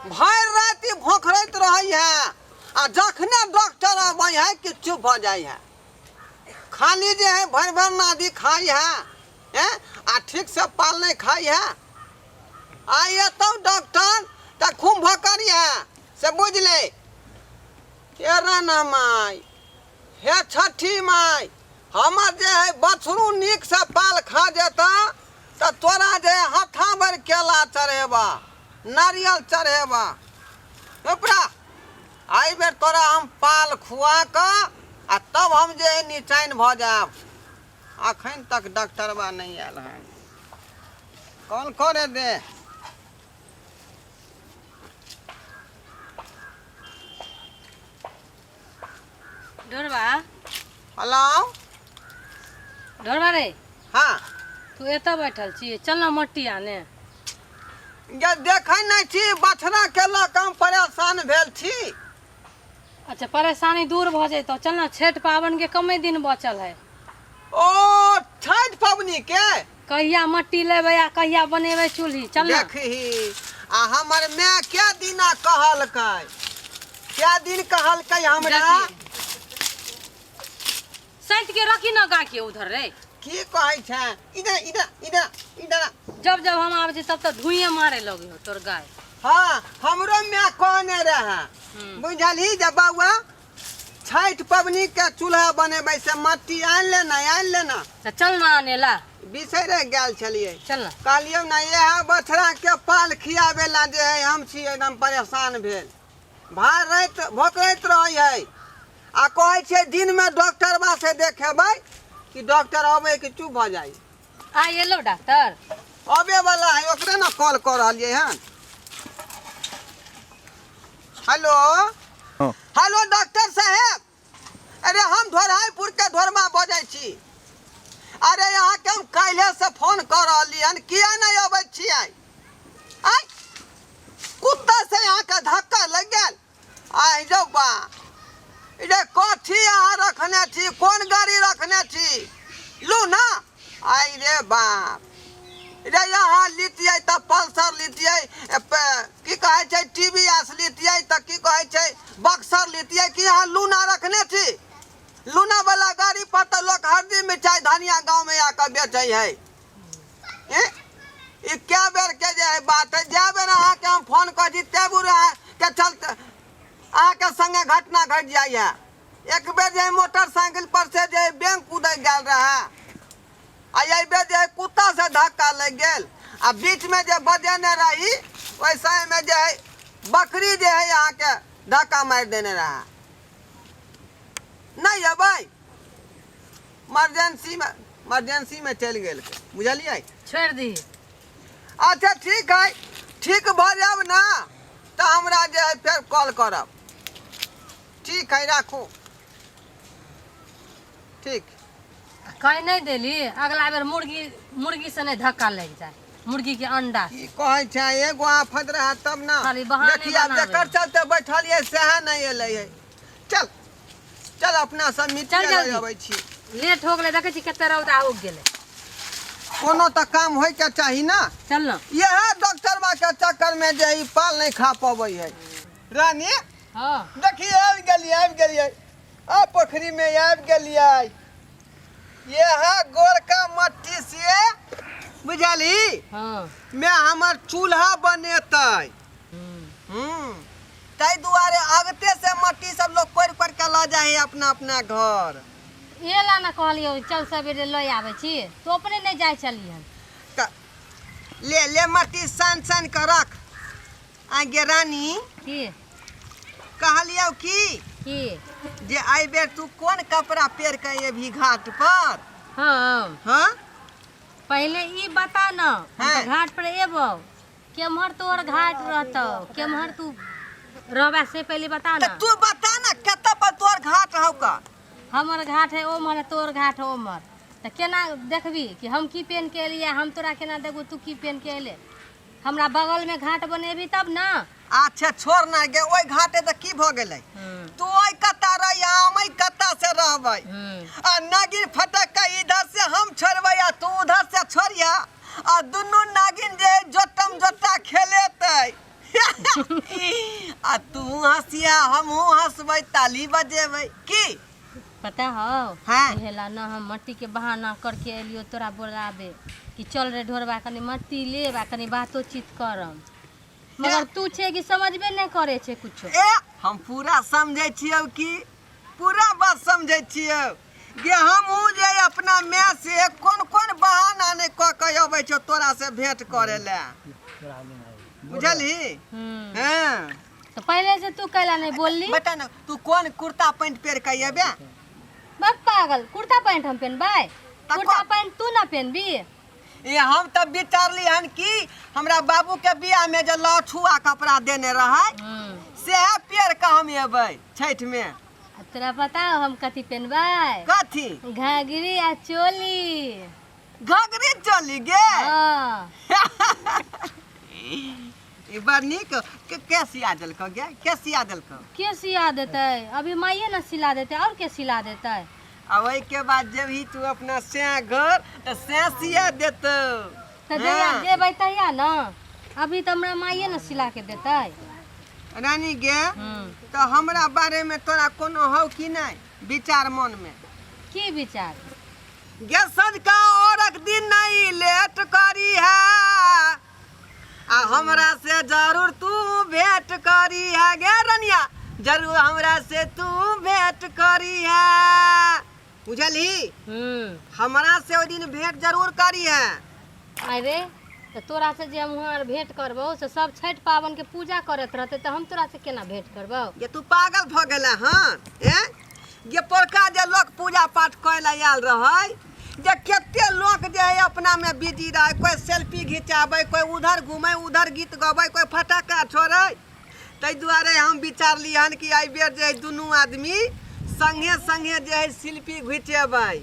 भर राति भोखरैत रही है आ जखने डॉक्टर आबै है कि चुप हो जाए है। खाली जे है भर भर नादी खाई है आ ठीक से पाल नहीं खाई है। आइए तो डॉक्टर तो खूब भोकरी है से बुझ ले। तेरा ना माई हे छठी माई हमर जे है बछरू नीक से पाल खा जेता तो तोरा जे हाथा भर केला चढ़ेबा नारियल चढ़ेबा उपरा आई बेर तोरा हम पाल खुआ का आ तब हम जे है निचैन भ जाब। अखन तक डॉक्टरबा नहीं आयल है। कौन करे दे ढोरबा। हेलो ढोरबा रे हाँ तू एतऽ बैठल छी, चल ना मट्टी आने। ये देखै नहीं छी बछड़ा के लऽ कऽ हम परेशान भेल छी। अच्छा परेशानी दूर भ जैतो, चल ना छठ पावन के कमे दिन बचल है। ओ छठ पबनी के कहिया मट्टी लेबै आ कहिया बनेबै चूल्ही, चल ना। देखही आ हमर माय क्या दिना कहलकै, क्या दिन कहलकै हमरा सैंत के रखी ना गा के उधर रे। की कहै छै इधर इधर इधर इधर। जब जब हम आबै छी तब तक धुइए मारे लगे हो तोर गाय। हाँ हमरो माय कहने रहे बुझलही जे बउआ छठ पबनी के चूल्हा बनेबै से मट्टी आनि लेना तो चल ना आने ला। बिसरे गेल छलिए। चल ना कहलियो ना यह बछड़ा के पाल खियाबे ला जे है हम छी एकदम परेशान भेल। भार रात भोकरैत रही है आ कहै छै दिन में डॉक्टर बा से देखेबै कि डॉक्टर अबै कि चुप भ जाई। आ एलो डॉक्टर अबे वाला है ओकरे ना कॉल कर रहलिए हन। हेलो हेलो डॉक्टर साहब, अरे हम धोराईपुर के धोरमा बजै छी। अरे यहाँ के हम काल्हे से फोन कर रहलिए हन, किया नहीं अबै छियै? आय कुत्ता से यहाँ के धक्का लग गेल। आइ जो बा रे कथी यहाँ रखने छी, कौन गाड़ी रखने छी लू ना। आई रे बाप रे यहाँ लीतियै त पल्सर लीतियै की कहै छै टीवीएस लीतियै त की कहै छै बक्सर लीतियै कि यहाँ लूना रखने छी। लूना वाला गाड़ी पर तो लोग हल्दी मिर्चाई धनिया गांव में आकर बेचे है। ये क्या बेर के जे है बात है, जे बेर अहाँ के हम फोन कर दी ते बुरा के चलते अहाँ के संगे घटना घट जाय है। एक बेर जे मोटरसाइकिल पर से जे बैंक कूद गेल रहा आ ये बेर जे कुत्ता से धक्का लग गेल आ बीच में जे बजेने रही वैसे में जे है बकरी जे है यहाँ के धक्का मार देने रहा। नहीं है भाई इमरजेंसी में चल गए बुझलिए। छोड़ दी। अच्छा ठीक है, ठीक भ जाब ना तो हमरा जे है फिर कॉल करब। ठीक है राखू ठीक। कहीं नहीं देली अगला बेर मुर्गी से नहीं धक्का लग जाए, मुर्गी के अंडा की कहै छै एगो आफत रहा तब ना। खाली बहाने देखिए अब जेकर चलते बैठलिए सेहा नहीं एले है। चल चल अपना सब मिट चल के जल्दी। अबै छी। लेट हो गेले, देखे छी कते रौदा हो गेले। कोनो तो काम होय के चाही ना। चल ना यह डॉक्टर बा के चक्कर में जे ई पाल नहीं खा पाबै है। रानी हां देखिए आबि गेलिए आ पोखरी में आबि गेलिए। यह गोरका मट्टी से बुझली हां मैं हमर चूल्हा बनेतै। ताहि दुआरे अगते से मट्टी सब लोग कोरि कोरि के ला जाए अपना अपना घर। ये ला ना कहलियो चल सवेरे लय आबै छी, तो अपने नहीं जाय चलिहन। ले मट्टी सान सान के रख। आगे रानी की कहलियो की जे आई बेर तू कौन कपड़ा पेर के एभी घाट पर। हां हाँ पहले ई बता ना हाँ। घाट पर एबो केमहर तोर घाट रहतो, केमहर तू रहबा से पहले बता ना। तू बता ना कत्ता पर तोर घाट हौ का। हमर घाट है ओमर, तोर घाट है ओमर, तो केना देखबी कि हम की पेन के एलिए, हम तोरा केना देबो तू की पेन के एले। हमरा बगल में घाट बनेबी तब ना। अच्छा छोड़ ना गे ओई घाटे त की भ गेलै। तू ओई कत्ता रही हम ओई कत्ता से रहबै। आ नागिन फटक के इधर से हम छोड़बै आ तू उधर से छोड़िया आ दुनू नागिन जे जोटम जोटा खेलेतै आ तू हंसिया हमहू हंसबै ताली बजेबै की पता हो हाँ। हेला ना हम मट्टी के बहाना करके एलियो तोरा बोलाबे कि चल रे ढोरबा कनी मट्टी लेबा कनी बातोचीत करम मगर तू छे कि समझबे नहीं करे छे कुछो। ए हम पूरा समझै छियौ की पूरा बात समझै छियौ कि हमहू जे अपना माय से कोन कोन बहाना नहीं क के अबै छौ तोरा से भेंट करे ले बुझली। हाँ तो पहले से तू कैला नहीं बोलली। बता ना तू कौन कुर्ता पैंट पहन के अबे। बक पागल कुर्ता पैंट हम पहनबै कुर्ता पैंट तू ना पहनबी। ये हम तब विचारली हन कि हमरा बाबू के बियाह में जे लछुआ कपड़ा देने रहे से पेड़ का हम अबै छठ में। तोरा पता हो हम कथी पहनबै कथी घाघरी आ चोली। घघरी चली गे हाँ। ई बार निक के सिया देलको गे के सिया देलको के सिया देते अभी माइये ना सिला देते और के सिला देते। अब ओई के बाद जब ही तू अपना से घर तो से सिया देतो तो जया देबै तहिया ना अभी तो हमरा माइये ना सिला के देते। रानी गे तो हमरा बारे में तोरा कोनो हौ कि नहीं विचार मन में की विचार गे संझका औरक दिन नहीं लेट करी है आ हमरा से जरूर तू भेंट करी है गे रनिया जरूर हमरा से तू भेंट करी है बुझली। हमरा से ओ दिन भेंट जरूर करी है। अरे तो तोरा से जे हम वहाँ भेंट करबो से सब छठ पावन के पूजा करत रहते तो हम तोरा से केना भेंट करबो। ये तू पागल भ गेला हन ए ये पोरका जे लोग पूजा पाठ कइला आयल रहै जे केते लोग जे है अपना में बिजी रहे कोई सेल्फी घिचाबै कोई उधर घूमे उधर गीत गाबै कोई फटाका छोड़ै तै दुआरे हम विचारली हन कि आई बेर जे दुनू आदमी संगे संगे जे है सेल्फी घिचेबै।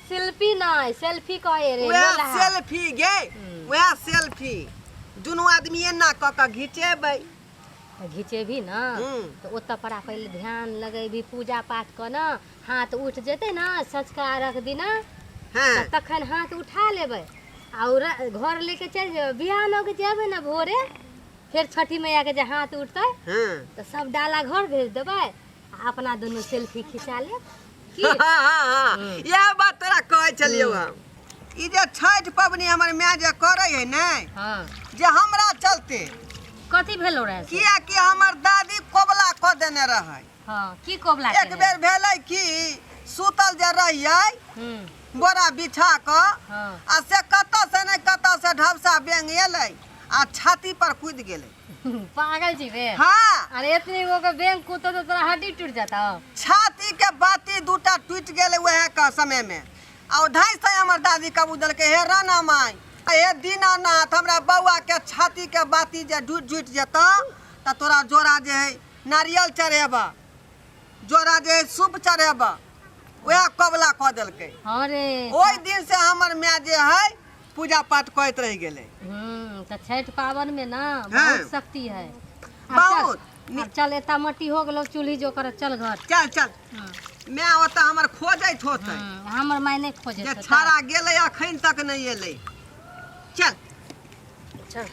सेल्फी नहीं सेल्फी कहे रे वह सेल्फी गे वह सेल्फी दुनू आदमी एना क के घिचेबै घिचे भी ना तो ओत पड़ा पहले ध्यान लगेबी पूजा पाठ क ना हाथ उठ जेते ना सचका रख दिना हाँ तखन हाथ उठा लेबै और घर लेके चल जेबै बिहान हो के जेबै ना भोरे फिर छठी मैया के जे हाथ उठतै हाँ तो सब डाला घर भेज देबै अपना दोनों सेल्फी खिंचा ले। यह बात तोरा कहे चलियो हम ई जे छठ पबनी हमर माय जे करे है ने जे हमरा चलते कथी भेलो रहे किया कि हमर दादी कोबला क देने रहे। हां की कोबला एक बेर भेलै कि सुतल जे रहियै बोरा बिछा क आ से कत से ढबसा बेंग एलै आ छाती पर कूद गेलै। पागल छी रे। हाँ अरे इतनी वो के बैंक कूदो तो तोरा हड्डी टूट जाता। छाती के बाती दूटा टूट गेलै वह का समय में और ढाई से हमर दादी कबूदल के हे राना माई हे दीनानाथ हमरा बउआ के छाती के बाती जे जुट जेता त तोरा जोरा जे है नारियल चढ़ेबा जोरा जे है सूप चढ़ेबा वह कबला क देलकै। अरे ओई दिन से हमर माय जे है पूजा पाठ करत रह गेलै। तो छठ पावन में ना बहुत शक्ति है बहुत। अब चल एता मट्टी हो गेलो चूल्ही जो कर चल घर चल चल मैं ओता हमर खोजैत होतै हमर माय नहीं खोजे जे छाड़ा गेलै अखन तक नहीं एलै। चल चल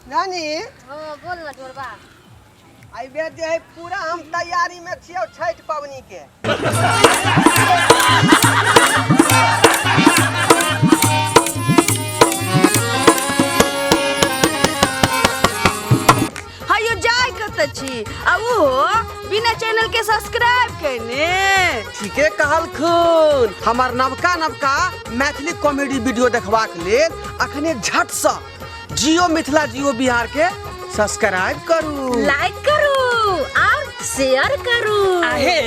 नानी हां बोल ना जोरबा आई बेर जे है पूरा हम तैयारी में छियौ छठ पबनी के। हायो जाय कत छी आ ओहो बिना चैनल के सब्सक्राइब करने ठीके कहलखुन हमर नवका नवका मैथिली कॉमेडी वीडियो देखबाक लेल अखने झट से जियो मिथिला जियो बिहार के सब्सक्राइब करू लाइक करू और शेयर करू आहे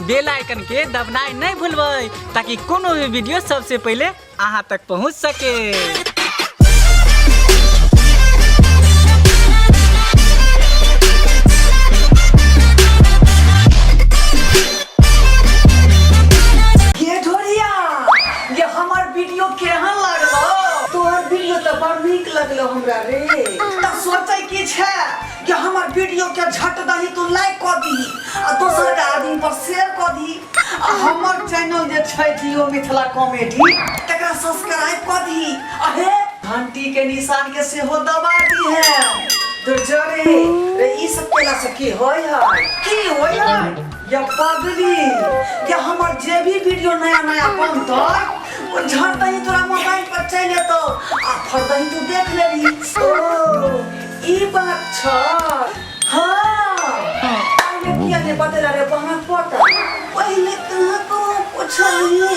बेल आइकन के दबनाई नहीं भूलबै ताकि कोनो भी वीडियो सबसे पहले अहाँ तक पहुंच सके। ये ढोरिया ये हमर वीडियो केहन लागलो तोहर वीडियो तो बड़ नीक लगलो हमरा रे त सोचै की छै कि हमर वीडियो के झट दही तू लाइक क दी आ दोसर के आदमी पर शेयर क दी आ हमर चैनल जे छै जियो मिथिला कॉमेडी तकरा सब्सक्राइब क दी अहे घंटी के निशान के सेहो दबा दी है। तो जरे रे ई सब केला से की होय है? की होय है? या पगली या हमर जे भी वीडियो नया नया बनतो वो झट ही तोरा मोबाइल पर चले तो आ फरदही तू देख लेबी। ओ ई बात छ। हां पहले किया ने बतेला रे बहन पोता पहले कहां को पूछली